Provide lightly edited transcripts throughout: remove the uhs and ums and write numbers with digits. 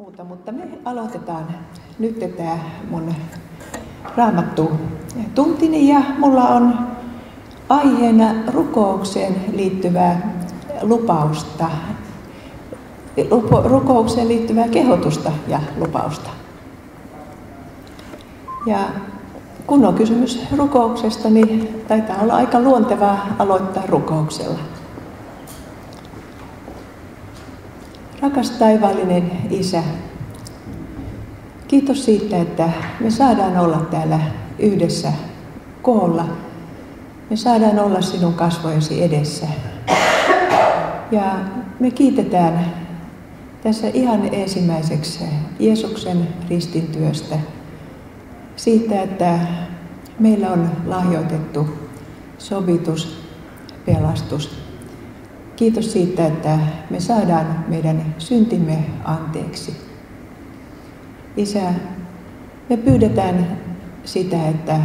muuta, mutta me aloitetaan nyt tämä mun raamattu tuntini ja mulla on aiheena rukoukseen liittyvää lupausta, rukoukseen liittyvää kehotusta ja lupausta. Ja kun on kysymys rukouksesta, niin taitaa olla aika luontevaa aloittaa rukouksella. Rakas taivaallinen Isä, kiitos siitä, että me saadaan olla täällä yhdessä koolla. Me saadaan olla sinun kasvojesi edessä. Ja me kiitetään tässä ihan ensimmäiseksi Jeesuksen ristintyöstä siitä, että meillä on lahjoitettu sovitus, pelastus. Kiitos siitä, että me saadaan meidän syntimme anteeksi. Isä, me pyydetään sitä, että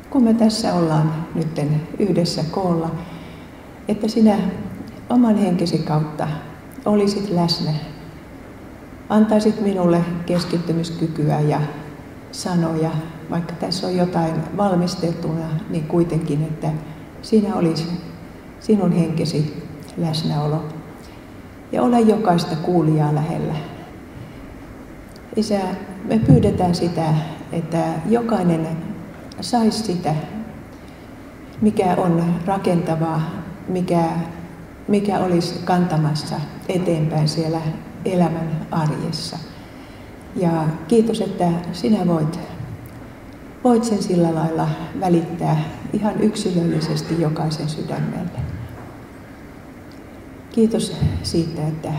kun me tässä ollaan nyt yhdessä koolla, että sinä oman henkesi kautta olisit läsnä. Antaisit minulle keskittymiskykyä ja sanoja, vaikka tässä on jotain valmisteltuna, niin kuitenkin, että siinä olisi sinun henkesi läsnäolo. Ja ole jokaista kuulijaa lähellä. Isä, me pyydetään sitä, että jokainen saisi sitä, mikä on rakentavaa, mikä olisi kantamassa eteenpäin siellä elämän arjessa. Ja kiitos, että sinä voit sen sillä lailla välittää ihan yksilöllisesti jokaisen sydämelle. Kiitos siitä, että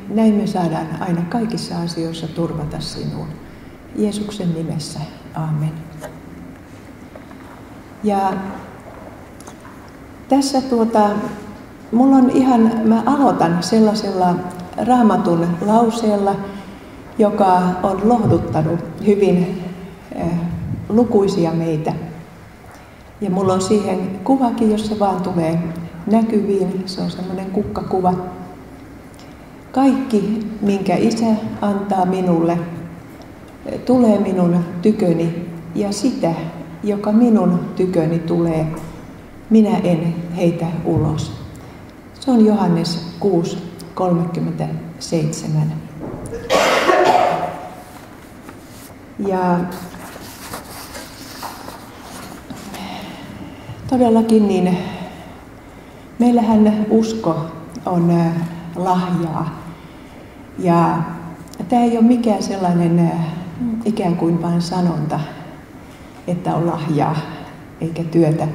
näin me saadaan aina kaikissa asioissa turvata sinuun. Jeesuksen nimessä. Aamen. Ja tässä mä aloitan sellaisella Raamatun lauseella, joka on lohduttanut hyvin lukuisia meitä. Ja mulla on siihen kuvakin, jos se vaan tulee näkyviin. Se on semmoinen kukkakuva. Kaikki, minkä Isä antaa minulle, tulee minun tyköni, ja sitä, joka minun tyköni tulee, minä en heitä ulos. Se on Johannes 6:37. Ja todellakin niin meillähän usko on lahjaa. Ja tämä ei ole mikään sellainen ikään kuin vain sanonta, että on lahjaa eikä työtä,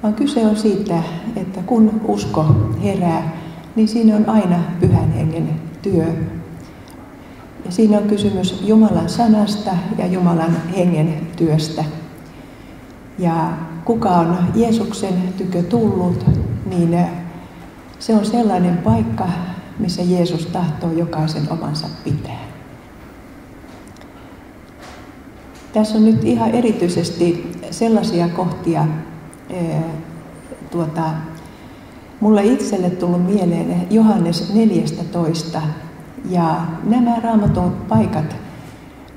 vaan kyse on siitä, että kun usko herää, niin siinä on aina Pyhän Hengen työ. Ja siinä on kysymys Jumalan sanasta ja Jumalan hengen työstä. Ja kuka on Jeesuksen tykö tullut, niin se on sellainen paikka, missä Jeesus tahtoo jokaisen omansa pitää. Tässä on nyt ihan erityisesti sellaisia kohtia, mulle itselle tullut mieleen Johannes 14. Ja nämä Raamatun paikat,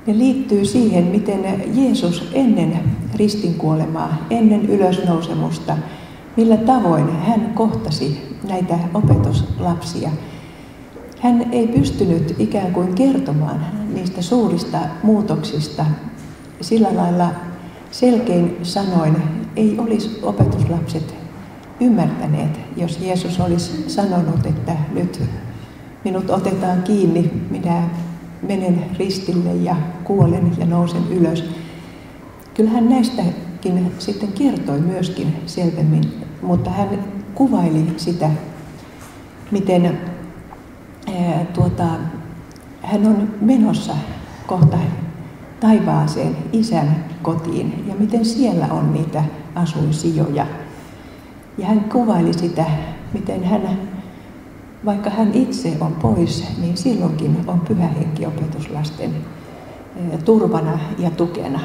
ne liittyy siihen, miten Jeesus ennen ristinkuolemaa, ennen ylösnousemusta, millä tavoin hän kohtasi näitä opetuslapsia. Hän ei pystynyt ikään kuin kertomaan niistä suurista muutoksista sillä lailla selkein sanoin, ei olisi opetuslapset ymmärtäneet, jos Jeesus olisi sanonut, että nyt minut otetaan kiinni, minä menen ristille ja kuolen ja nousen ylös. Kyllä hän näistäkin sitten kertoi myöskin selvemmin, mutta hän kuvaili sitä, miten hän on menossa kohta taivaaseen Isän kotiin ja miten siellä on niitä asuinsijoja. Ja hän kuvaili sitä, miten vaikka hän itse on pois, niin silloinkin on Pyhä Henki opetuslasten turvana ja tukena.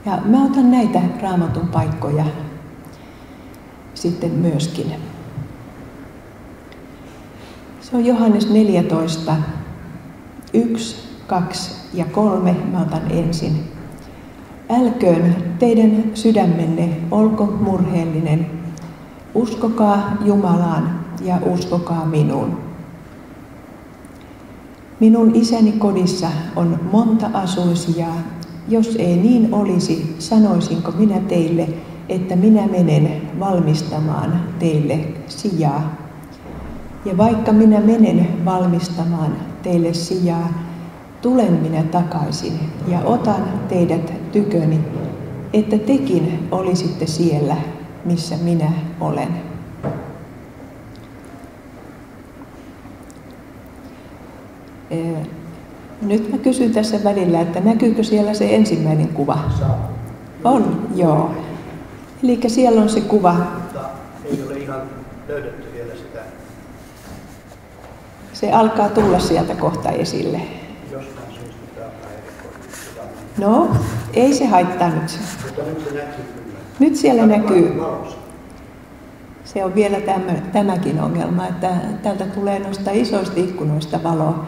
Ja mä otan näitä Raamatun paikkoja sitten myöskin. Se on Johannes 14, 1, 2 ja 3 mä otan ensin. Älköön teidän sydämenne olko murheellinen. Uskokaa Jumalaan ja uskokaa minuun. Minun isäni kodissa on monta asuinsijaa. Jos ei niin olisi, sanoisinko minä teille, että minä menen valmistamaan teille sijaa. Ja vaikka minä menen valmistamaan teille sijaa, tulen minä takaisin ja otan teidät tyköni, että tekin olisitte siellä, missä minä olen. Nyt mä kysyn tässä välillä, että näkyykö siellä se ensimmäinen kuva? On, joo. Eli siellä on se kuva. Mutta ei ole ihan löydetty vielä sitä. Se alkaa tulla sieltä kohta esille. Jostain syystä täältä erikoinen. No, ei se haittaa nyt. Mutta nyt se näkyy kyllä. Nyt siellä näkyy. Valossa. Se on vielä tämäkin ongelma, että täältä tulee noista isoista ikkunoista valoa.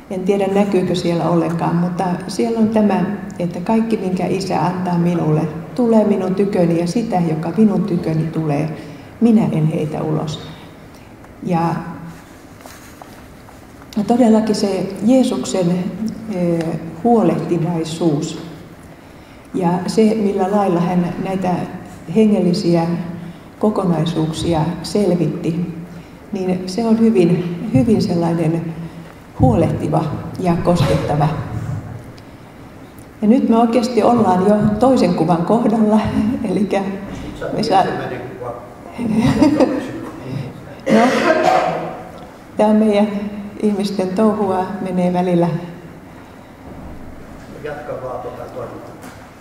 En tiedä näkyykö siellä ollenkaan, mutta siellä on tämä, että kaikki minkä Isä antaa minulle, tulee minun tyköni ja sitä, joka minun tyköni tulee, minä en heitä ulos. Ja todellakin se Jeesuksen huolehtivaisuus ja se, millä lailla hän näitä hengellisiä kokonaisuuksia selvitti, niin se on hyvin, hyvin sellainen huolehtiva ja koskettava. Ja nyt me oikeasti ollaan jo toisen kuvan kohdalla, eli no, tämä meidän ihmisten touhua menee välillä. Jatka vaan tuota toinen.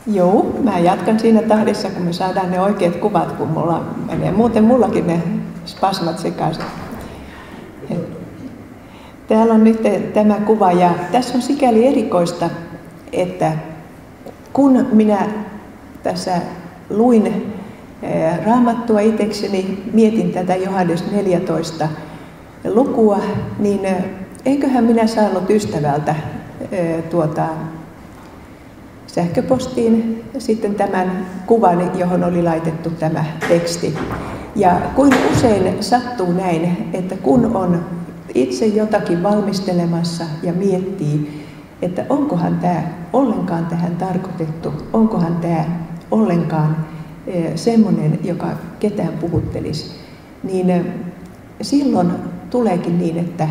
Joo, mä jatkan siinä tahdissa, kun me saadaan ne oikeat kuvat, kun mulla menee. Muuten mullakin ne spasmat sekaisin. Täällä on nyt tämä kuva ja tässä on sikäli erikoista, että kun minä tässä luin Raamattua itsekseni, mietin tätä Johannes 14 lukua, niin eiköhän minä saanut ystävältä sähköpostiin sitten tämän kuvan, johon oli laitettu tämä teksti. Ja kuin usein sattuu näin, että kun on itse jotakin valmistelemassa ja miettii, että onkohan tämä ollenkaan tähän tarkoitettu, onkohan tämä ollenkaan semmoinen, joka ketään puhuttelisi, niin silloin tuleekin niin, että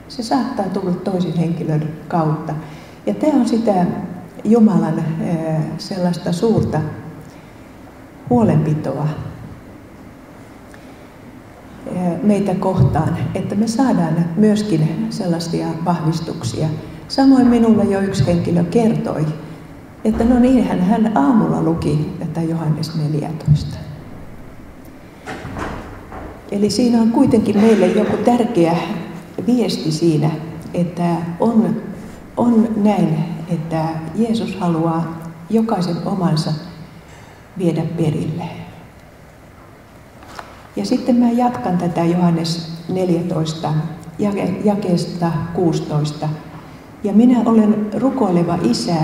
se saattaa tulla toisen henkilön kautta. Ja tämä on sitä Jumalan sellaista suurta huolenpitoa meitä kohtaan, että me saadaan myöskin sellaisia vahvistuksia. Samoin minulle jo yksi henkilö kertoi, että no niin, hän aamulla luki tätä Johannes 14. Eli siinä on kuitenkin meille joku tärkeä viesti siinä, että on näin, että Jeesus haluaa jokaisen omansa viedä perille. Ja sitten mä jatkan tätä Johannes 14 jakeesta 16. Ja minä olen rukoileva Isä,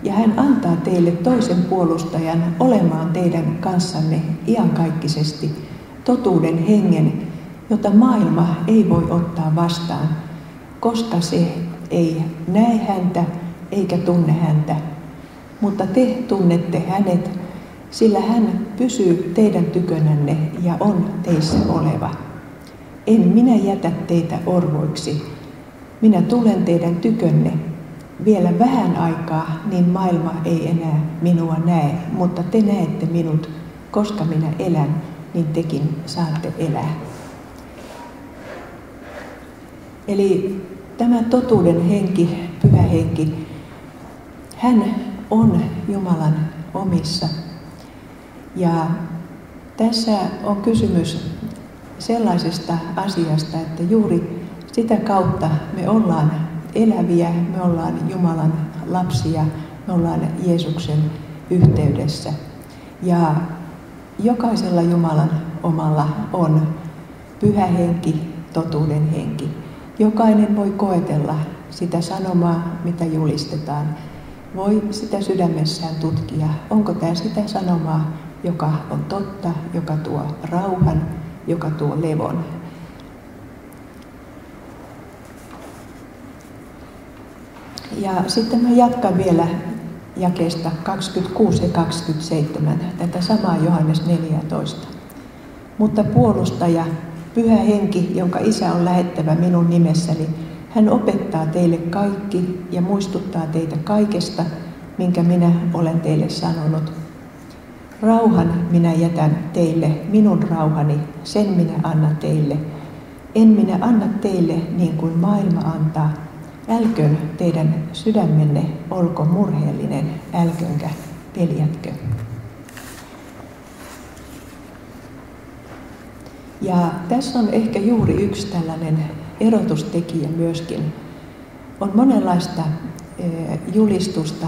ja hän antaa teille toisen puolustajan olemaan teidän kanssanne iankaikkisesti, totuuden hengen, jota maailma ei voi ottaa vastaan, koska se ei näe häntä eikä tunne häntä. Mutta te tunnette hänet, sillä hän pysyy teidän tykönänne ja on teissä oleva. En minä jätä teitä orvoiksi. Minä tulen teidän tykönne. Vielä vähän aikaa, niin maailma ei enää minua näe, mutta te näette minut, koska minä elän, niin tekin saatte elää. Eli tämä totuuden henki, pyhä henki, hän on Jumalan omissa. Ja tässä on kysymys sellaisesta asiasta, että juuri sitä kautta me ollaan eläviä, me ollaan Jumalan lapsia, me ollaan Jeesuksen yhteydessä. Ja jokaisella Jumalan omalla on pyhä henki, totuuden henki. Jokainen voi koetella sitä sanomaa, mitä julistetaan, voi sitä sydämessään tutkia. Onko tämä sitä sanomaa, joka on totta, joka tuo rauhan, joka tuo levon. Ja sitten mä jatkan vielä jakeesta 26 ja 27, tätä samaa Johannes 14. Mutta puolustaja, Pyhä Henki, jonka Isä on lähettävä minun nimessäni, hän opettaa teille kaikki ja muistuttaa teitä kaikesta, minkä minä olen teille sanonut. Rauhan minä jätän teille, minun rauhani, sen minä annan teille. En minä anna teille niin kuin maailma antaa. Älköön teidän sydämenne olko murheellinen, älköönkä peljätkö. Ja tässä on ehkä juuri yksi tällainen erotustekijä myöskin. On monenlaista julistusta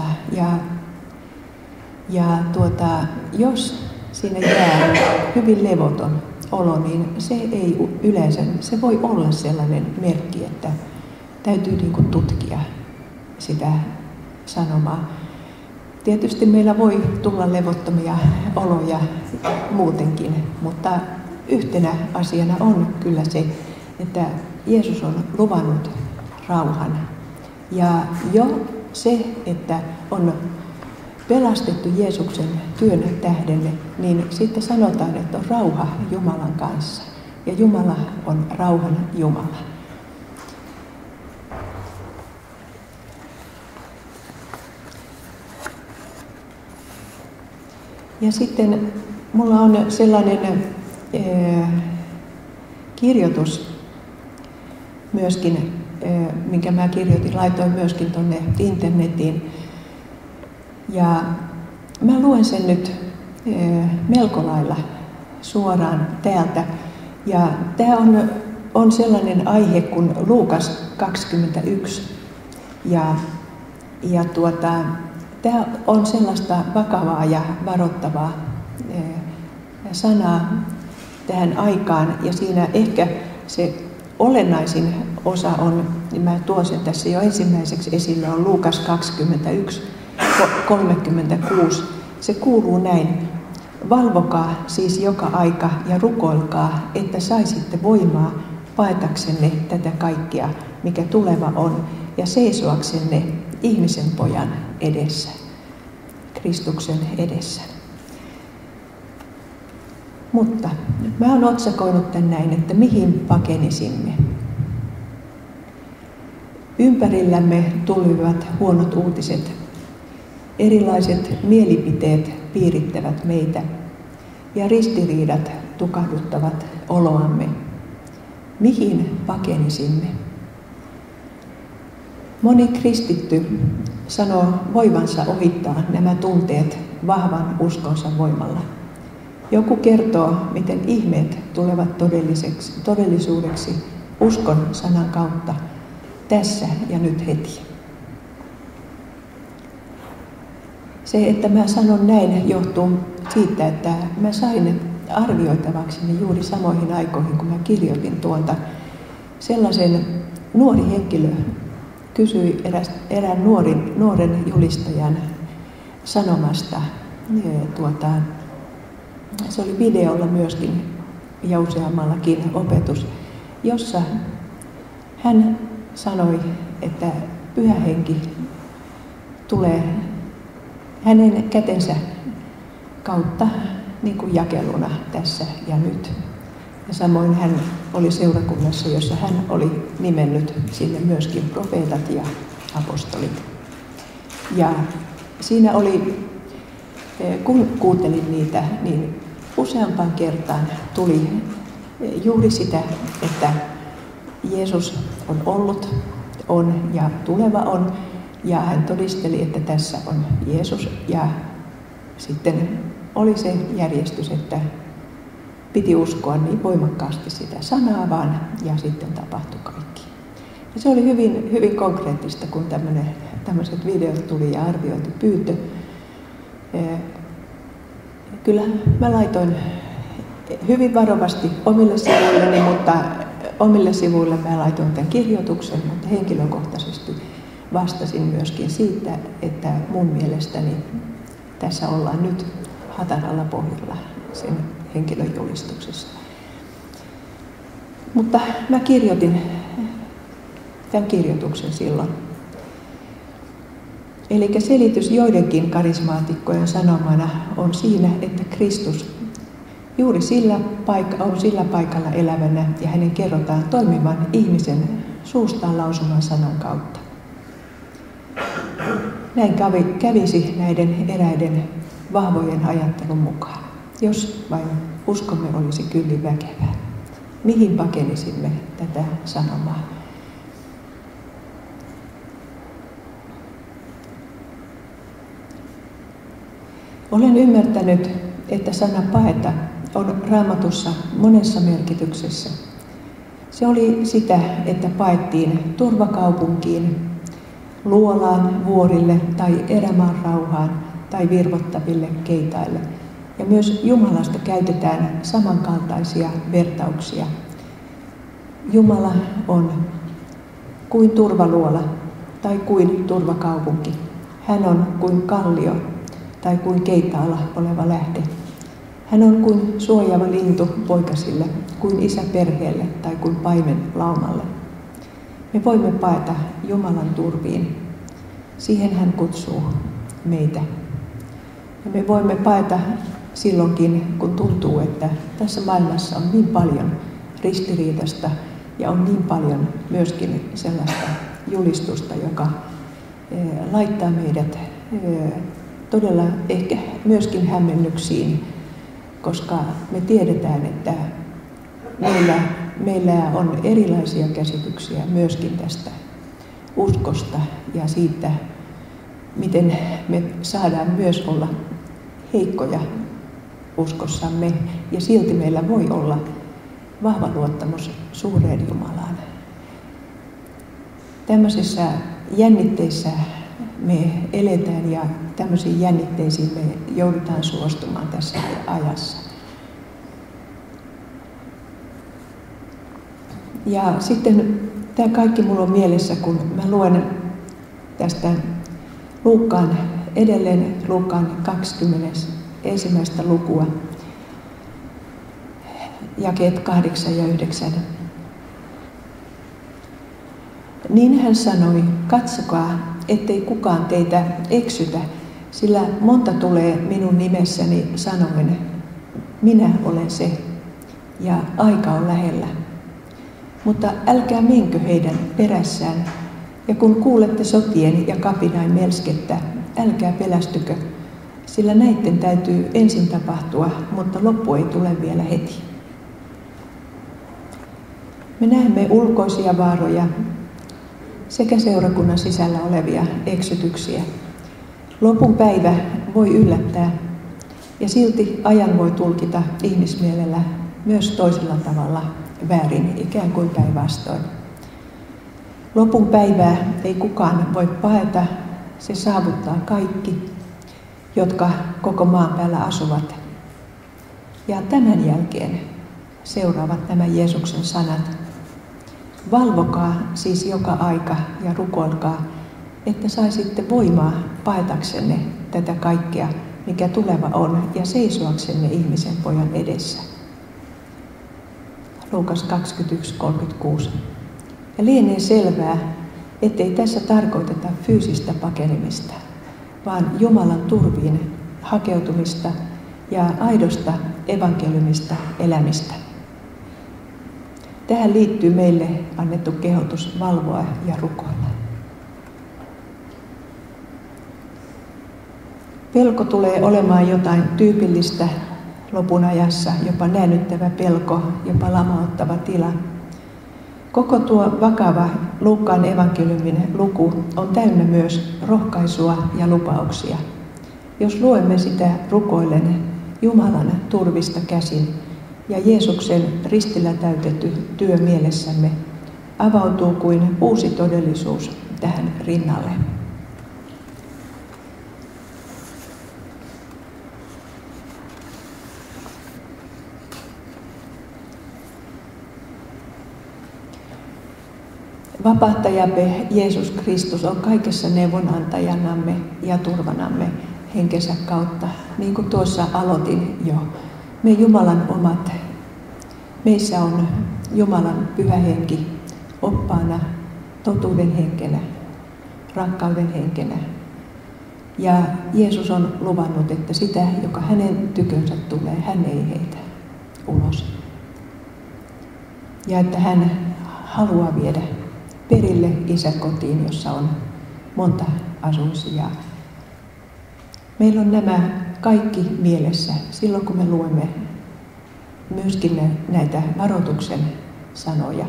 jos siinä jää hyvin levoton olo, niin se ei yleensä, se voi olla sellainen merkki, että täytyy niin kuin tutkia sitä sanomaa. Tietysti meillä voi tulla levottomia oloja muutenkin, mutta yhtenä asiana on kyllä se, että Jeesus on luvannut rauhan. Ja jo se, että on pelastettu Jeesuksen työn tähden, niin sitten sanotaan, että on rauha Jumalan kanssa. Ja Jumala on rauhan Jumala. Ja sitten mulla on sellainen kirjoitus myöskin, minkä mä kirjoitin, laitoin myöskin tuonne internetiin. Ja mä luen sen nyt melko lailla suoraan täältä. Ja tämä on sellainen aihe kuin Luukas 21. Tämä on sellaista vakavaa ja varoittavaa sanaa tähän aikaan. Ja siinä ehkä se olennaisin osa on, niin mä tuon sen tässä jo ensimmäiseksi esille, on Luukas 21, 36. Se kuuluu näin. Valvokaa siis joka aika ja rukoilkaa, että saisitte voimaa paetaksenne tätä kaikkea, mikä tuleva on, ja seisoaksenne ihmisen pojan edessä, Kristuksen edessä. Mutta mä oon otsakoinut tän näin, että mihin pakenisimme. Ympärillämme tulivat huonot uutiset. Erilaiset mielipiteet piirittävät meitä ja ristiriidat tukahduttavat oloamme. Mihin pakenisimme? Moni kristitty sanoo voivansa ohittaa nämä tunteet vahvan uskonsa voimalla. Joku kertoo, miten ihmeet tulevat todellisuudeksi uskon sanan kautta tässä ja nyt heti. Se, että mä sanon näin, johtuu siitä, että mä sain arvioitavakseni juuri samoihin aikoihin, kun mä kirjoitin tuolta. Sellaisen nuori henkilö kysyi erään nuoren julistajan sanomasta. Se oli videolla myöskin ja useammallakin opetus, jossa hän sanoi, että Pyhä Henki tulee hänen kätensä kautta niin kuin jakeluna tässä ja nyt. Ja samoin hän oli seurakunnassa, jossa hän oli nimennyt sinne myöskin profeetat ja apostolit. Ja siinä oli, kun kuuntelin niitä, niin useampaan kertaan tuli juuri sitä, että Jeesus on ollut, on ja tuleva on. Ja hän todisteli, että tässä on Jeesus. Ja sitten oli se järjestys, että piti uskoa niin voimakkaasti sitä sanaa vaan, ja sitten tapahtui kaikki. Ja se oli hyvin, hyvin konkreettista, kun tämmöiset videot tuli ja arviointipyyntö. Kyllä mä laitoin hyvin varovasti omille sivuilleni, mutta omille sivuille mä laitoin tämän kirjoituksen, mutta henkilökohtaisesti vastasin myöskin siitä, että mun mielestäni tässä ollaan nyt hataralla pohjalla sen henkilön julistuksessa. Mutta mä kirjoitin tämän kirjoituksen silloin. Eli selitys joidenkin karismaatikkojen sanomana on siinä, että Kristus juuri on sillä paikalla elävänä ja hänen kerrotaan toimivan ihmisen suustaan lausuman sanan kautta. Näin kävisi näiden eräiden vahvojen ajattelun mukaan, jos vain uskomme olisi kyllin väkevää. Mihin pakenisimme tätä sanomaa? Olen ymmärtänyt, että sana paeta on Raamatussa monessa merkityksessä. Se oli sitä, että paettiin turvakaupunkiin, luolaan, vuorille tai erämaan rauhaan tai virvottaville keitaille. Ja myös Jumalasta käytetään samankaltaisia vertauksia. Jumala on kuin turvaluola tai kuin turvakaupunki. Hän on kuin kallio tai kuin keitaalla oleva lähde. Hän on kuin suojaava lintu poikasille, kuin isä perheelle tai kuin paimen laumalle. Me voimme paeta Jumalan turviin. Siihen hän kutsuu meitä. Ja me voimme paeta silloinkin, kun tuntuu, että tässä maailmassa on niin paljon ristiriidasta ja on niin paljon myöskin sellaista julistusta, joka laittaa meidät todella ehkä myöskin hämmennyksiin, koska me tiedetään, että meillä on erilaisia käsityksiä myöskin tästä uskosta ja siitä, miten me saadaan myös olla heikkoja uskossamme ja silti meillä voi olla vahva luottamus suureen Jumalaan. Tämmöisissä jännitteissä me eletään ja tämmöisiin jännitteisiin me joudutaan suostumaan tässä ajassa. Ja sitten tämä kaikki mulla on mielessä, kun mä luen tästä edelleen Luukkaan 21. lukua, jakeet 8 ja 9. Niin hän sanoi, katsokaa, ettei kukaan teitä eksytä, sillä monta tulee minun nimessäni sanoen, minä olen se, ja aika on lähellä. Mutta älkää menkö heidän perässään, ja kun kuulette sotien ja kapinain melskettä, älkää pelästykö, sillä näiden täytyy ensin tapahtua, mutta loppu ei tule vielä heti. Me näemme ulkoisia vaaroja sekä seurakunnan sisällä olevia eksytyksiä. Lopun päivä voi yllättää ja silti ajan voi tulkita ihmismielellä myös toisella tavalla väärin, ikään kuin päinvastoin. Lopun päivää ei kukaan voi paeta, se saavuttaa kaikki, jotka koko maan päällä asuvat. Ja tämän jälkeen seuraavat nämä Jeesuksen sanat. Valvokaa siis joka aika ja rukoilkaa, että saisitte voimaa paetaksenne tätä kaikkea, mikä tuleva on, ja seisoaksenne ihmisen pojan edessä. Luukas 21:36. Ja lienee selvää, ettei tässä tarkoiteta fyysistä pakenemista, vaan Jumalan turviin hakeutumista ja aidosta evankeliumista elämistä. Tähän liittyy meille annettu kehotus valvoa ja rukoilla. Pelko tulee olemaan jotain tyypillistä lopun ajassa, jopa näännyttävä pelko, jopa lamauttava tila. Koko tuo vakava Luukkaan evankeliumin luku on täynnä myös rohkaisua ja lupauksia. Jos luemme sitä rukoillen Jumalan turvista käsin ja Jeesuksen ristillä täytetty työ mielessämme, avautuu kuin uusi todellisuus tähän rinnalle. Vapahtajamme Jeesus Kristus on kaikessa neuvonantajanamme ja turvanamme henkensä kautta. Niin kuin tuossa aloitin jo, me Jumalan omat, meissä on Jumalan pyhä henki oppaana, totuuden henkenä, rakkauden henkenä. Ja Jeesus on luvannut, että sitä, joka hänen tykönsä tulee, hän ei heitä ulos. Ja että hän haluaa viedä perille isäkotiin, jossa on monta asuinsijaa. Meillä on nämä kaikki mielessä silloin, kun me luemme myöskin näitä varoituksen sanoja.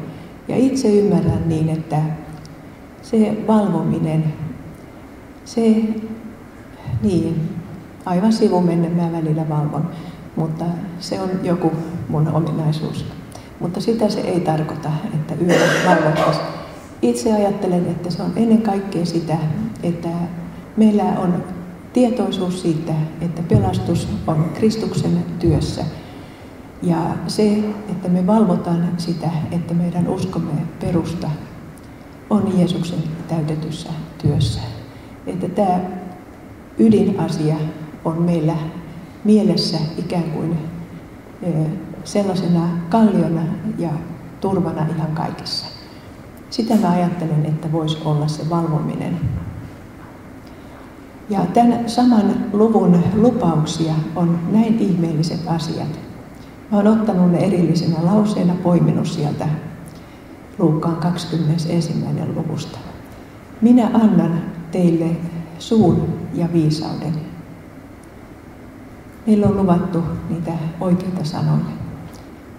Ja itse ymmärrän niin, että se valvominen, aivan sivumennen mä välillä valvon, mutta se on joku mun ominaisuus. Mutta sitä se ei tarkoita, että yöllä valvottaisiin. Itse ajattelen, että se on ennen kaikkea sitä, että meillä on tietoisuus siitä, että pelastus on Kristuksen työssä. Ja se, että me valvotaan sitä, että meidän uskomme perusta on Jeesuksen täytetyssä työssä. Että tämä ydinasia on meillä mielessä ikään kuin sellaisena kalliona ja turvana ihan kaikessa. Sitä mä ajattelen, että voisi olla se valvominen. Ja tämän saman luvun lupauksia on näin ihmeelliset asiat. Mä oon ottanut ne erillisenä lauseena, poiminut sieltä Luukkaan 21. luvusta. Minä annan teille suun ja viisauden. Meillä on luvattu niitä oikeita sanoja.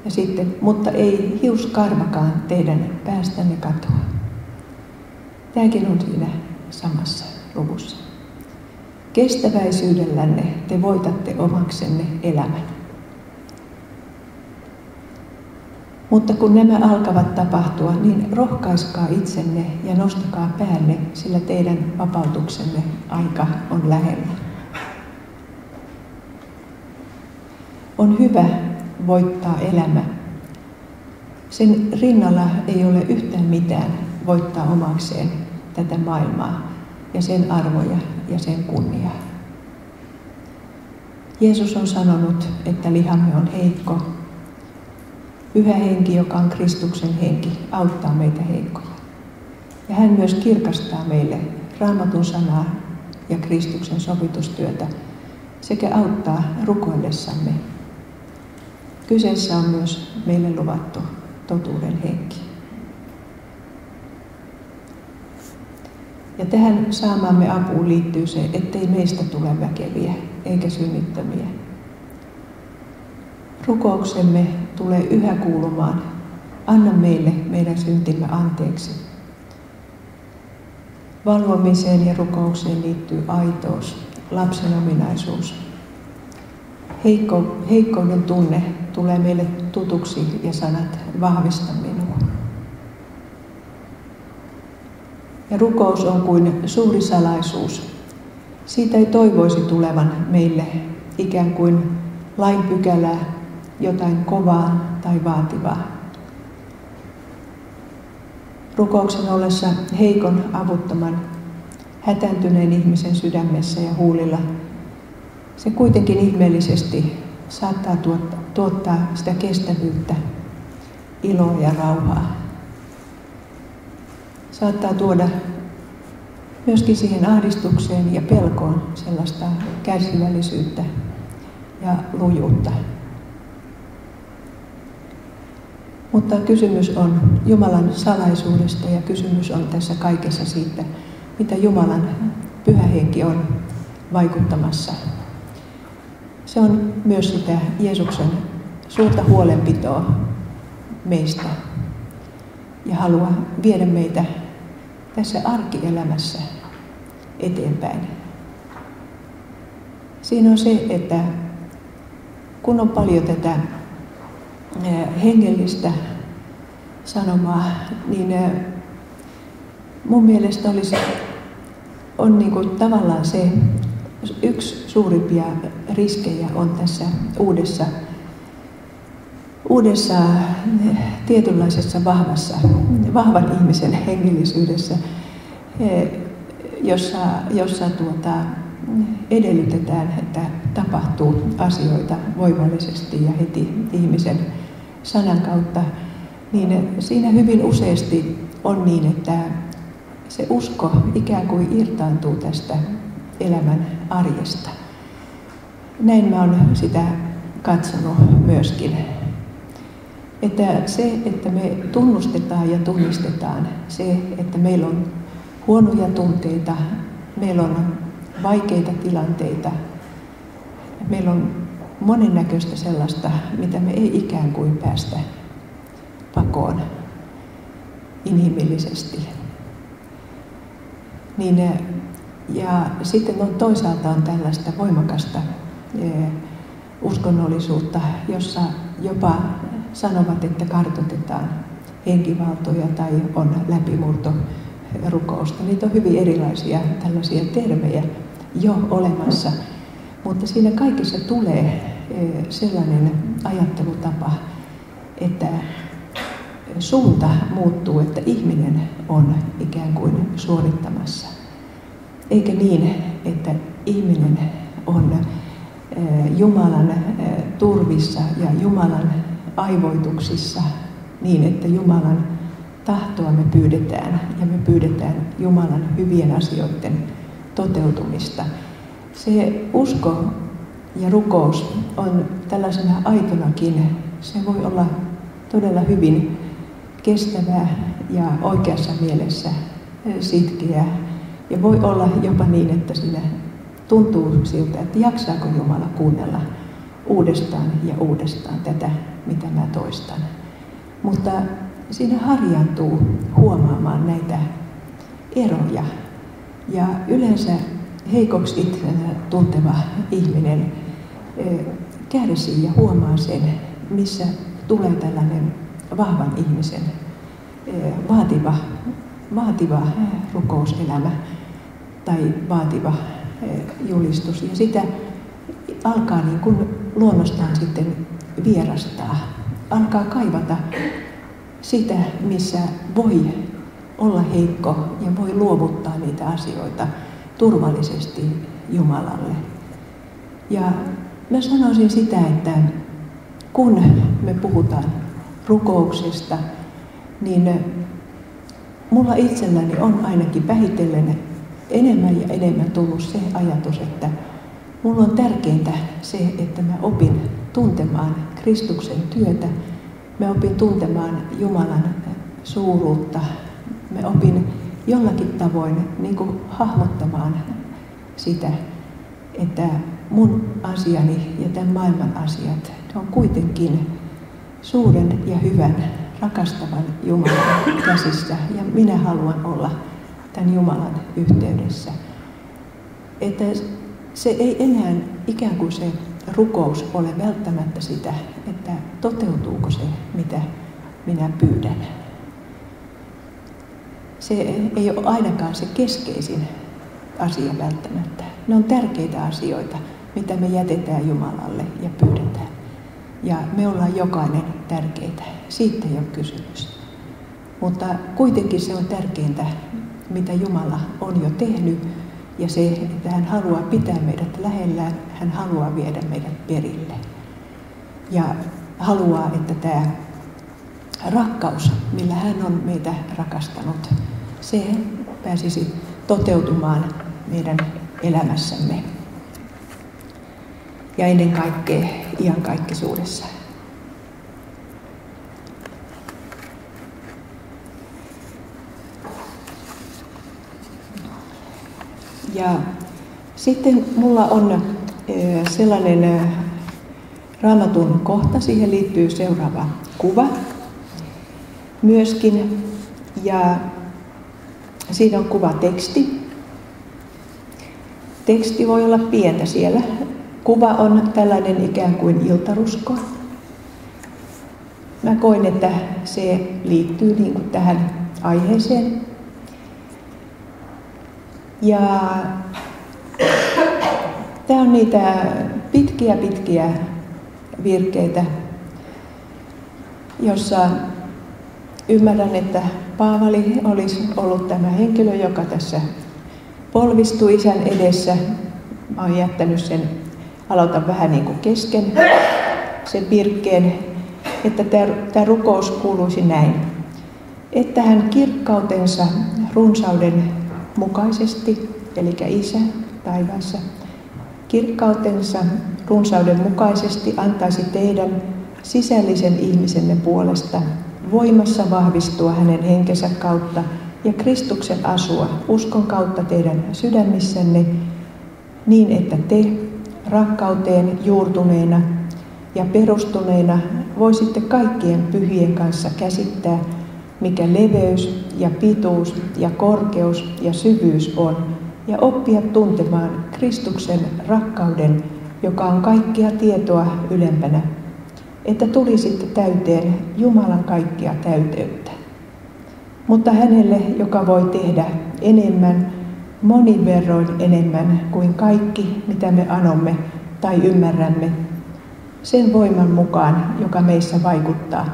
Ja sitten, mutta ei hiuskarvakaan teidän päästänne katoa. Tämäkin on siinä samassa luvussa. Kestäväisyydellänne te voitatte omaksenne elämän. Mutta kun nämä alkavat tapahtua, niin rohkaiskaa itsenne ja nostakaa päänne, sillä teidän vapautuksenne aika on lähellä. On hyvä voittaa elämä. Sen rinnalla ei ole yhtään mitään voittaa omakseen tätä maailmaa ja sen arvoja ja sen kunniaa. Jeesus on sanonut, että lihamme on heikko. Pyhä henki, joka on Kristuksen henki, auttaa meitä heikkoja. Ja hän myös kirkastaa meille Raamatun sanaa ja Kristuksen sovitustyötä sekä auttaa rukoillessamme. Kyseessä on myös meille luvattu totuuden henki. Ja tähän saamaamme apuun liittyy se, ettei meistä tule väkeviä eikä synnittömiä. Rukouksemme tulee yhä kuulumaan, anna meille meidän syntimme anteeksi. Valvomiseen ja rukoukseen liittyy aitous, lapsen ominaisuus. Heikkouden tunne tulee meille tutuksi ja sanat vahvista minua. Ja rukous on kuin suuri salaisuus. Siitä ei toivoisi tulevan meille ikään kuin lain pykälää, jotain kovaa tai vaativaa. Rukouksen ollessa heikon, avuttoman, hätääntyneen ihmisen sydämessä ja huulilla, se kuitenkin ihmeellisesti saattaa tuottaa sitä kestävyyttä, iloa ja rauhaa. Saattaa tuoda myöskin siihen ahdistukseen ja pelkoon sellaista kärsivällisyyttä ja lujuutta. Mutta kysymys on Jumalan salaisuudesta ja kysymys on tässä kaikessa siitä, mitä Jumalan pyhä henki on vaikuttamassa. Se on myös sitä Jeesuksen suurta huolenpitoa meistä ja halua viedä meitä tässä arkielämässä eteenpäin. Siinä on se, että kun on paljon tätä hengellistä sanomaa, niin mun mielestä on niin kuin tavallaan se uudessa tietynlaisessa vahvan ihmisen hengellisyydessä, jossa edellytetään, että tapahtuu asioita voimallisesti ja heti ihmisen sanan kautta, niin siinä hyvin useasti on niin, että se usko ikään kuin irtaantuu tästä elämän arjesta. Näin mä oon sitä katsonut myöskin. Että se, että me tunnustetaan ja tunnistetaan se, että meillä on huonoja tunteita, meillä on vaikeita tilanteita, meillä on monennäköistä sellaista, mitä me ei ikään kuin päästä pakoon inhimillisesti. Ja sitten toisaalta on tällaista voimakasta uskonnollisuutta, jossa jopa sanovat, että kartoitetaan henkivaltoja tai on läpimurtorukousta. Niitä on hyvin erilaisia tällaisia termejä jo olemassa, mutta siinä kaikessa tulee sellainen ajattelutapa, että suunta muuttuu, että ihminen on ikään kuin suorittamassa. Eikä niin, että ihminen on Jumalan turvissa ja Jumalan aivoituksissa niin, että Jumalan tahtoa me pyydetään ja me pyydetään Jumalan hyvien asioiden toteutumista. Se usko ja rukous on tällaisena aitonakin, se voi olla todella hyvin kestävää ja oikeassa mielessä sitkeä. Ja voi olla jopa niin, että sillä tuntuu siltä, että jaksaako Jumala kuunnella uudestaan ja uudestaan tätä, mitä mä toistan. Mutta siinä harjaantuu huomaamaan näitä eroja. Ja yleensä heikoksi itsenä tunteva ihminen kärsii ja huomaa sen, missä tulee tällainen vahvan ihmisen vaativa rukouselämä tai vaativa julistus. Ja sitä alkaa niin kuin luonnostaan sitten vierastaa. Alkaa kaivata sitä, missä voi olla heikko ja voi luovuttaa niitä asioita turvallisesti Jumalalle. Ja mä sanoisin sitä, että kun me puhutaan rukouksesta, niin mulla itselläni on ainakin vähitellen enemmän ja enemmän tullut se ajatus, että mulla on tärkeintä se, että mä opin tuntemaan Kristuksen työtä, mä opin tuntemaan Jumalan suuruutta, mä opin jollakin tavoin niin kuin hahmottamaan sitä, että mun asiani ja tämän maailman asiat on kuitenkin suuren ja hyvän, rakastavan Jumalan käsissä ja minä haluan olla tämän Jumalan yhteydessä. Että se ei enää ikään kuin se rukous ole välttämättä sitä, että toteutuuko se, mitä minä pyydän. Se ei ole ainakaan se keskeisin asia välttämättä. Ne on tärkeitä asioita, mitä me jätetään Jumalalle ja pyydetään. Ja me ollaan jokainen tärkeitä. Siitä ei ole kysymys. Mutta kuitenkin se on tärkeintä, mitä Jumala on jo tehnyt. Ja se, että hän haluaa pitää meidät lähellään, hän haluaa viedä meidät perille. Ja haluaa, että tämä rakkaus, millä hän on meitä rakastanut, se pääsisi toteutumaan meidän elämässämme. Ja ennen kaikkea iankaikkisuudessa. Ja sitten mulla on sellainen Raamatun kohta, siihen liittyy seuraava kuva myöskin. Ja siinä on kuvateksti. Teksti voi olla pientä siellä. Kuva on tällainen ikään kuin iltarusko. Mä koen, että se liittyy niin kuin tähän aiheeseen. Ja tämä on niitä pitkiä virkkeitä, jossa ymmärrän, että Paavali olisi ollut tämä henkilö, joka tässä polvistui Isän edessä. Mä oon jättänyt sen, aloitan vähän niin kuin kesken sen virkkeen, että tämä rukous kuuluisi näin. Että hän kirkkautensa runsauden mukaisesti, eli Isä taivaassa, kirkkautensa runsauden mukaisesti antaisi teidän sisällisen ihmisenne puolesta voimassa vahvistua hänen henkensä kautta ja Kristuksen asua uskon kautta teidän sydämissänne, niin että te rakkauteen juurtuneena ja perustuneena voisitte kaikkien pyhien kanssa käsittää, mikä leveys ja pituus ja korkeus ja syvyys on, ja oppia tuntemaan Kristuksen rakkauden, joka on kaikkea tietoa ylempänä, että tulisitte täyteen Jumalan kaikkea täyteyttä. Mutta hänelle, joka voi tehdä enemmän, monin verroin enemmän kuin kaikki, mitä me anomme tai ymmärrämme, sen voiman mukaan, joka meissä vaikuttaa,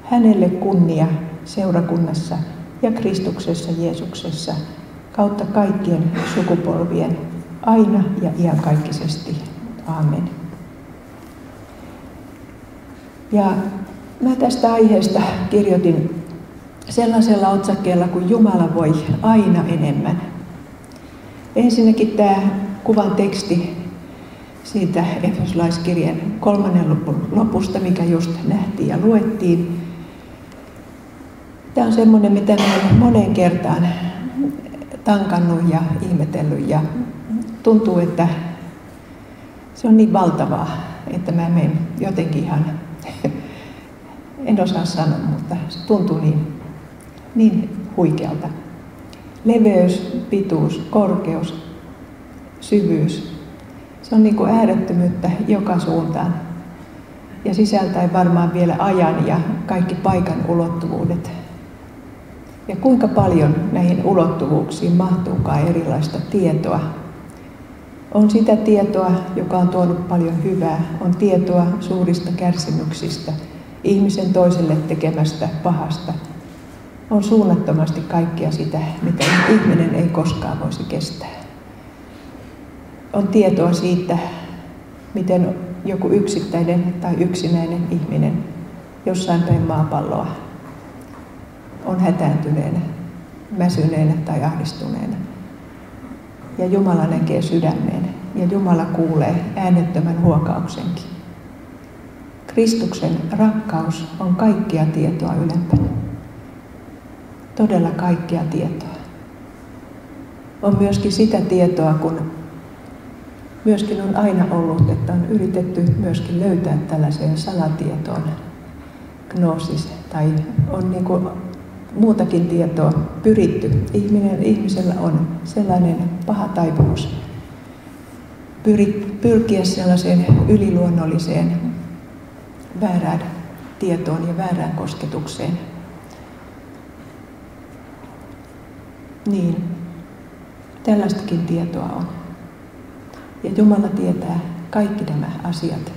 hänelle kunnia seurakunnassa ja Kristuksessa Jeesuksessa kautta kaikkien sukupolvien, aina ja iankaikkisesti. Aamen. Ja mä tästä aiheesta kirjoitin sellaisella otsakkeella kuin Jumala voi aina enemmän. Ensinnäkin tämä kuvan teksti siitä Efesolaiskirjeen 3. luvun lopusta, mikä just nähtiin ja luettiin. Tämä on semmoinen, mitä mä olen moneen kertaan tankannut ja ihmetellyt ja tuntuu, että se on niin valtavaa, että mä menen jotenkin ihan, en osaa sanoa, mutta se tuntuu niin huikealta. Leveys, pituus, korkeus, syvyys. Se on niin kuin äärettömyyttä joka suuntaan. Ja sisältäen varmaan vielä ajan ja kaikki paikan ulottuvuudet. Ja kuinka paljon näihin ulottuvuuksiin mahtuukaan erilaista tietoa. On sitä tietoa, joka on tuonut paljon hyvää. On tietoa suurista kärsimyksistä, ihmisen toiselle tekemästä pahasta. On suunnattomasti kaikkea sitä, mitä ihminen ei koskaan voisi kestää. On tietoa siitä, miten joku yksittäinen tai yksinäinen ihminen jossain päin maapalloa on hätääntyneenä, väsyneenä tai ahdistuneena. Ja Jumala näkee sydämeen ja Jumala kuulee äänettömän huokauksenkin. Kristuksen rakkaus on kaikkea tietoa ylempänä. Todella kaikkea tietoa. On myöskin sitä tietoa, kun myöskin on aina ollut, että on yritetty myöskin löytää tällaiseen salatietoon, gnoosis, tai on niin kuin muutakin tietoa pyritty. Ihmisellä on sellainen paha taipumus pyrkiä sellaiseen yliluonnolliseen väärään tietoon ja väärään kosketukseen. Niin, tällaistakin tietoa on. Ja Jumala tietää kaikki nämä asiat.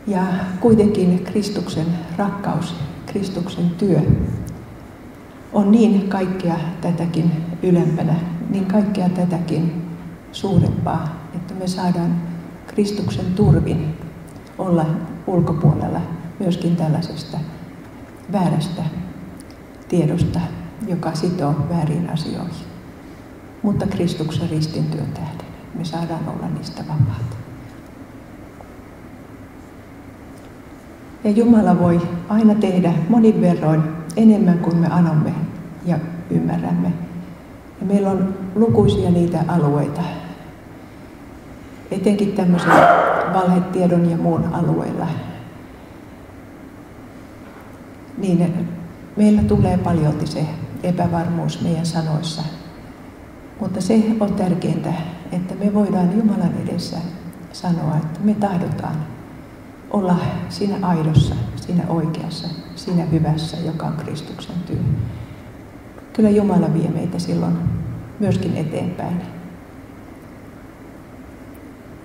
Ja kuitenkin Kristuksen rakkaus, Kristuksen työ on niin kaikkea tätäkin ylempänä, niin kaikkea tätäkin suurempaa, että me saadaan Kristuksen turvin olla ulkopuolella myöskin tällaisesta väärästä tiedosta, joka sitoo väärin asioihin. Mutta Kristuksen ristintyön tähden me saadaan olla niistä vapaat. Ja Jumala voi aina tehdä monin verroin enemmän kuin me anomme ja ymmärrämme. Ja meillä on lukuisia niitä alueita, etenkin tämmöisen valhetiedon ja muun alueella. Niin meillä tulee paljolti se epävarmuus meidän sanoissa. Mutta se on tärkeintä, että me voidaan Jumalan edessä sanoa, että me tahdotaan olla siinä aidossa, siinä oikeassa, siinä hyvässä, joka on Kristuksen työ. Kyllä Jumala vie meitä silloin myöskin eteenpäin.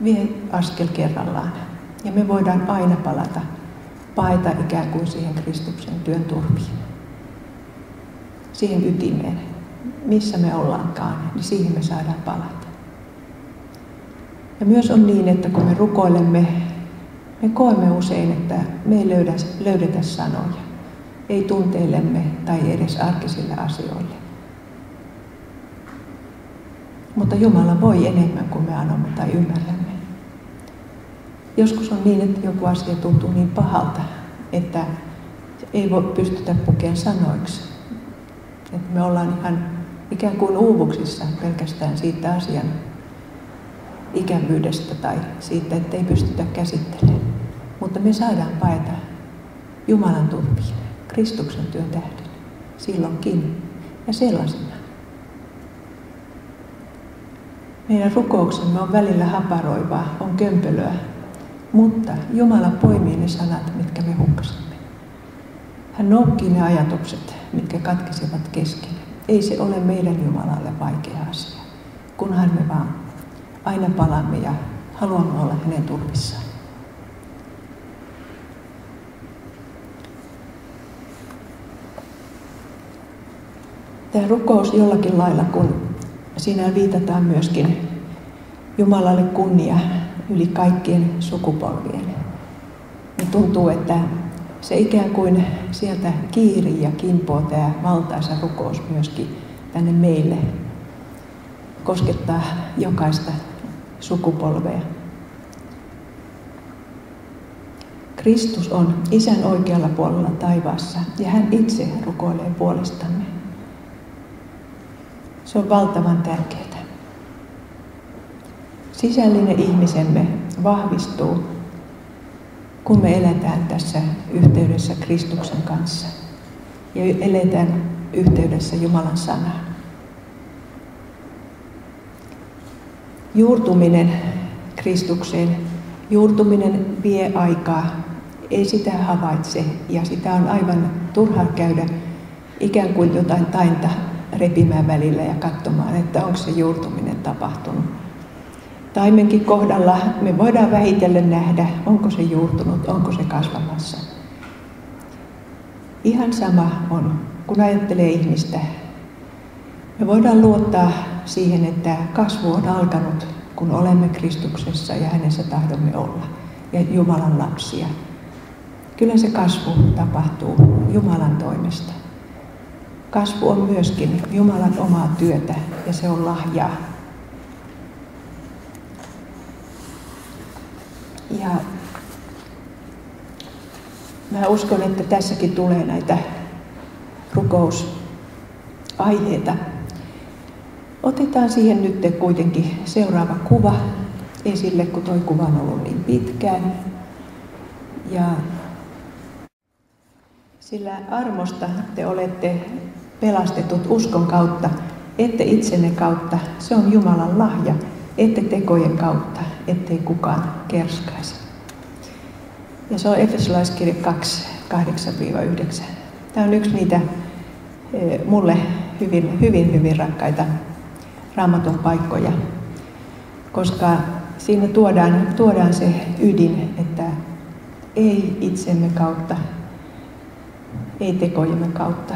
Vie askel kerrallaan. Ja me voidaan aina paeta ikään kuin siihen Kristuksen työn turviin. Siihen ytimeen, missä me ollaankaan, niin siihen me saadaan palata. Ja myös on niin, että kun me rukoilemme, me koemme usein, että me ei löydetä sanoja. Ei tunteillemme tai edes arkisille asioille. Mutta Jumala voi enemmän kuin me annamme tai ymmärrämme. Joskus on niin, että joku asia tuntuu niin pahalta, että ei voi pystytä pukemaan sanoiksi. Että me ollaan ihan ikään kuin uuvuksissa pelkästään siitä asian ikävyydestä tai siitä, että ei pystytä käsittelemään. Mutta me saadaan paeta Jumalan turviin, Kristuksen työn tähden, silloinkin ja sellaisena. Meidän rukouksemme on välillä haparoivaa, on kömpelöä, mutta Jumala poimii ne sanat, mitkä me hukkasimme. Hän noukkii ne ajatukset, mitkä katkesivat kesken. Ei se ole meidän Jumalalle vaikea asia, kunhan me vaan aina palaamme ja haluamme olla hänen turvissaan. Tämä rukous jollakin lailla, kun siinä viitataan myöskin Jumalalle kunnia yli kaikkien sukupolvien, niin tuntuu, että se ikään kuin sieltä kiirii ja kimpoo tämä valtaisa rukous myöskin tänne meille. Koskettaa jokaista sukupolvea. Kristus on Isän oikealla puolella taivaassa ja hän itse rukoilee puolestamme. Se on valtavan tärkeää. Sisällinen ihmisemme vahvistuu, kun me eletään tässä yhteydessä Kristuksen kanssa ja eletään yhteydessä Jumalan sanaan. Juurtuminen Kristukseen, juurtuminen vie aikaa, ei sitä havaitse ja sitä on aivan turha käydä ikään kuin jotain tainta repimään välillä ja katsomaan, että onko se juurtuminen tapahtunut. Taimenkin kohdalla me voidaan vähitellen nähdä, onko se juurtunut, onko se kasvamassa. Ihan sama on, kun ajattelee ihmistä. Me voidaan luottaa siihen, että kasvu on alkanut, kun olemme Kristuksessa ja hänessä tahdomme olla, ja Jumalan lapsia. Kyllä se kasvu tapahtuu Jumalan toimesta. Kasvu on myöskin Jumalan omaa työtä, ja se on lahjaa. Ja mä uskon, että tässäkin tulee näitä rukousaiheita. Otetaan siihen nyt kuitenkin seuraava kuva esille, kun tuo kuva on ollut niin pitkään. Ja sillä armosta te olette pelastetut uskon kautta, ette itsenne kautta. Se on Jumalan lahja, ette tekojen kautta, ettei kukaan kerskaisi. Ja se on Efesolaiskirja 2, 8-9. Tämä on yksi niitä mulle hyvin rakkaita Raamatun paikkoja, koska siinä tuodaan se ydin, että ei itsemme kautta, ei tekojemme kautta,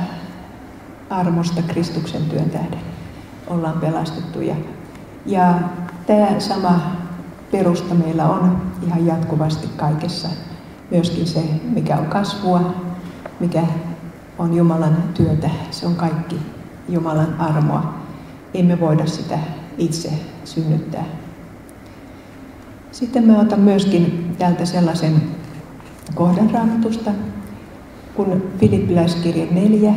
armosta Kristuksen työn tähden ollaan pelastettuja. Ja tämä sama perusta meillä on ihan jatkuvasti kaikessa. Myöskin se, mikä on kasvua, mikä on Jumalan työtä, se on kaikki Jumalan armoa. Emme voida sitä itse synnyttää. Sitten mä otan myöskin täältä sellaisen kohdan Raamatusta, kun Filippiläiskirje 4,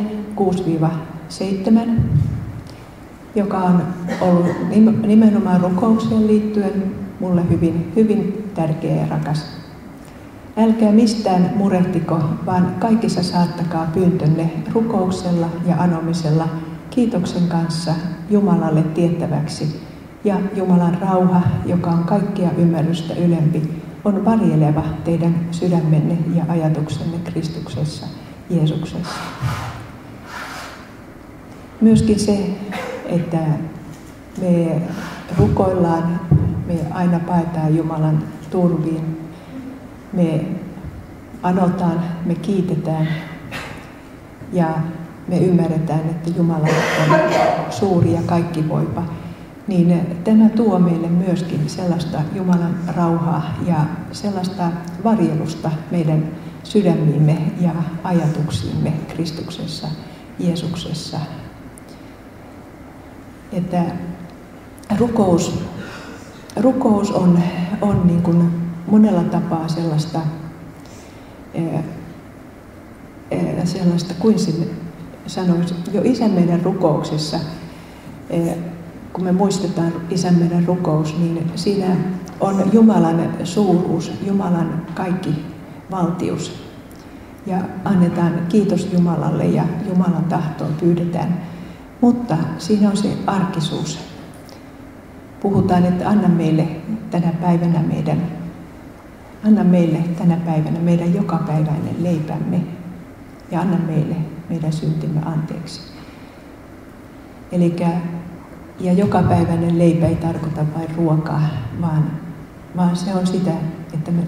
6-7, joka on ollut nimenomaan rukoukseen liittyen mulle hyvin tärkeä ja rakas. Älkää mistään murehtiko, vaan kaikissa saattakaa pyyntönne rukouksella ja anomisella kiitoksen kanssa Jumalalle tiettäväksi. Ja Jumalan rauha, joka on kaikkea ymmärrystä ylempi, on varjeleva teidän sydämenne ja ajatuksenne Kristuksessa, Jeesuksessa. Myöskin se, että me rukoillaan, me aina paetaan Jumalan turviin. Me anotaan, me kiitetään ja me ymmärretään, että Jumala on suuri ja kaikkivoipa, niin tämä tuo meille myöskin sellaista Jumalan rauhaa ja sellaista varjelusta meidän sydämiimme ja ajatuksiimme Kristuksessa, Jeesuksessa. Että rukous on niin kuin monella tapaa sellaista kuin sanoisi, jo Isän meidän rukouksessa, kun me muistetaan Isän meidän rukous, niin siinä on Jumalan suuruus, Jumalan kaikki valtius. Ja annetaan kiitos Jumalalle ja Jumalan tahtoon pyydetään. Mutta siinä on se arkisuus. Puhutaan, että anna meille tänä päivänä meidän jokapäiväinen leipämme ja anna meille meidän syntimme anteeksi. Ja jokapäiväinen leipä ei tarkoita vain ruokaa, vaan se on sitä, että me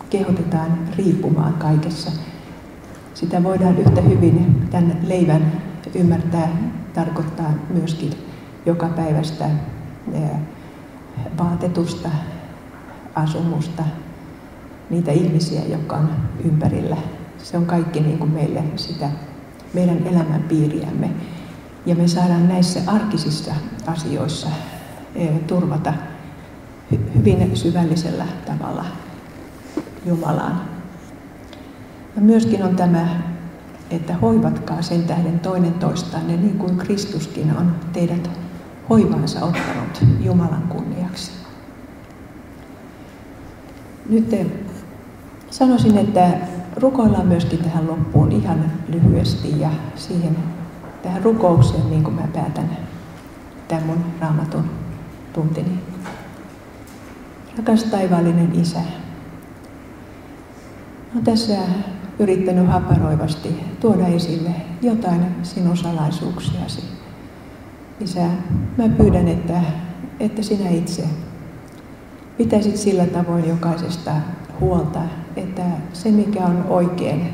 kehotetaan riippumaan kaikessa. Sitä voidaan yhtä hyvin tämän leivän ymmärtää, tarkoittaa myöskin jokapäiväistä vaatetusta, asumusta, niitä ihmisiä, jotka on ympärillä. Se on kaikki niin kuin meille sitä meidän elämänpiiriämme. Ja me saadaan näissä arkisissa asioissa turvata hyvin syvällisellä tavalla Jumalaan. Ja myöskin on tämä, että hoivatkaa sen tähden toinen toistanne, niin kuin Kristuskin on teidät hoivaansa ottanut Jumalan kunniaksi. Nyt sanoisin, että rukoillaan myöskin tähän loppuun ihan lyhyesti ja tähän rukoukseen, niin kuin mä päätän tämän mun Raamatun tuntini. Rakas taivaallinen Isä, olen tässä yrittänyt haparoivasti tuoda esille jotain sinun salaisuuksiasi. Isä, mä pyydän, että sinä itse pitäisit sillä tavoin jokaisesta huolta, että se mikä on oikein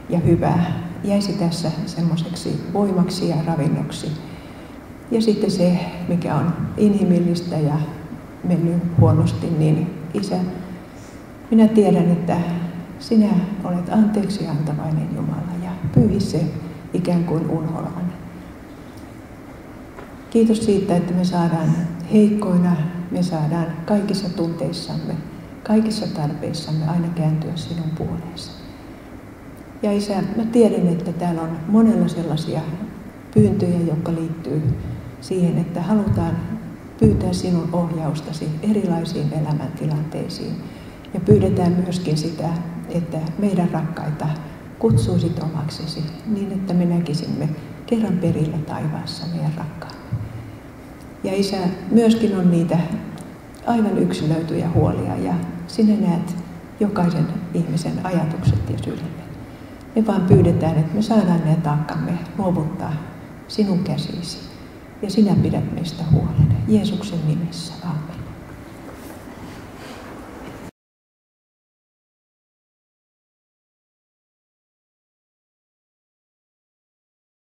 ja hyvä jäisi tässä semmoiseksi voimaksi ja ravinnoksi. Ja sitten se, mikä on inhimillistä ja mennyt huonosti, niin Isä, minä tiedän, että sinä olet anteeksi antavainen Jumala ja pyyhi se ikään kuin unholaan. Kiitos siitä, että me saadaan heikkoina, me saadaan kaikissa tunteissamme, kaikissa tarpeissamme aina kääntyä sinun puoleesi. Ja Isä, mä tiedän, että täällä on monella sellaisia pyyntöjä, jotka liittyy siihen, että halutaan pyytää sinun ohjaustasi erilaisiin elämäntilanteisiin. Ja pyydetään myöskin sitä, että meidän rakkaita kutsuisit omaksesi niin, että me näkisimme kerran perillä taivaassa meidän rakkaamme. Ja Isä, myöskin on niitä aivan yksilöityjä huolia ja sinä näet jokaisen ihmisen ajatukset ja sydämen. Me vaan pyydetään, että me saadaan ne taakkamme luovuttaa sinun käsisi ja sinä pidät meistä huolen. Jeesuksen nimessä. Amen.